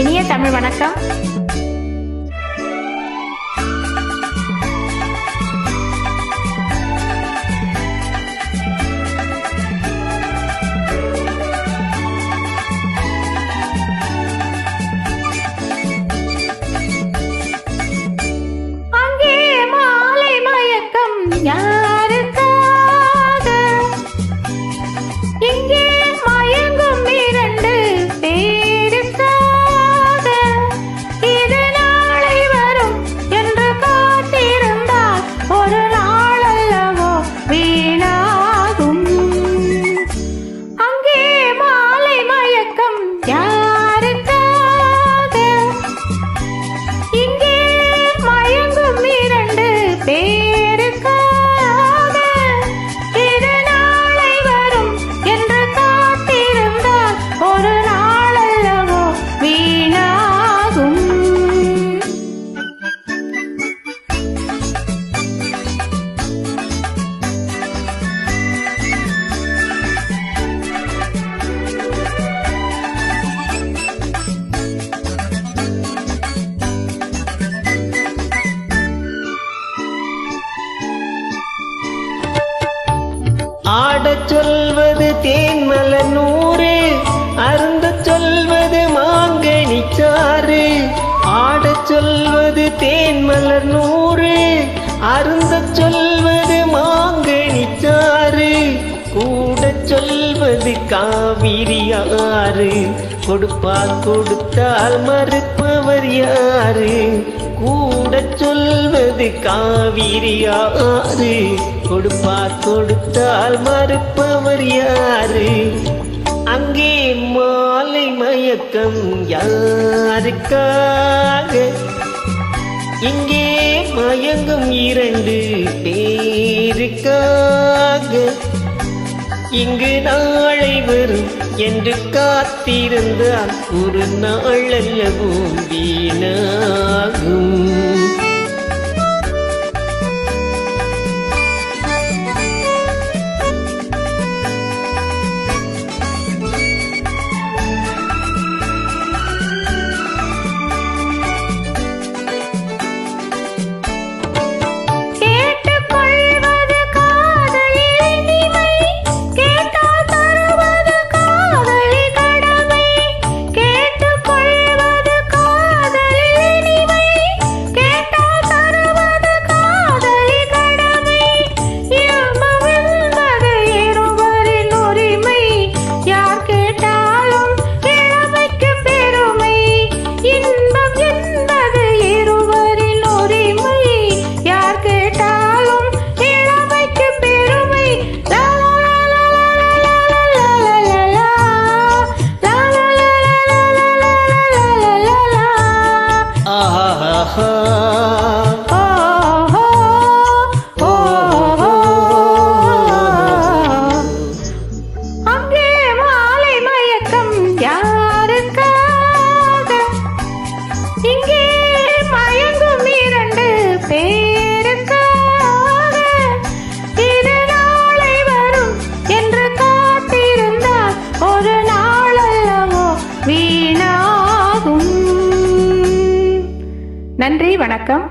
இனிய தமிழ் வணக்கம். அங்கே மாலை மயக்கம் யாருக்காக, இங்கே மயங்கும் இரண்டு பேருக்காக. இது நாளை வரும் என்று காத்திருந்தால் ஒரு நாள் அல்லவோ வீணாகும். அங்கே மாலை மயக்கம் யாருக்காக, இங்கே மயங்கும் இரண்டு பேருக்காக. இது நாளை வரும் என்று காத்திருந்தால் ஒரு நாள் அல்லவோ வீணாகும். ஆடச் சொல்வது தேன்மலர் நூறு, அருந்தச் சொல்வது மாங்கனிச்சாறு. ஆடச் சொல்வது தேன்மலர் நூறு, அருந்தச் சொல்வது மாங்கனிச்சாறு. கூடச் சொல்வது காவிரி ஆறு, கொடுத்தால் மறுப்பவர் யாரு? கூடச் சொல்வது காவிரி ஆறு, கொடுத்தால் மறுப்பவர் யாரு? அங்கே மாலை மயக்கம் யாருக்காக, இங்கே மயங்கும் இரண்டு பேருக்காக. இங்கு நாளை வரும் என்று காத்திருந்தால் ஒரு நாள் அல்லவோ வீணாகும். அங்கே மாலை மயக்கம் யாருக்காக, இங்கே மயங்கும் இரண்டு பேருக்காக. இது நாளை வரும் என்று காத்திருந்தால் ஒரு நாள் அல்லவோ வீணாகும். நன்றி, வணக்கம்.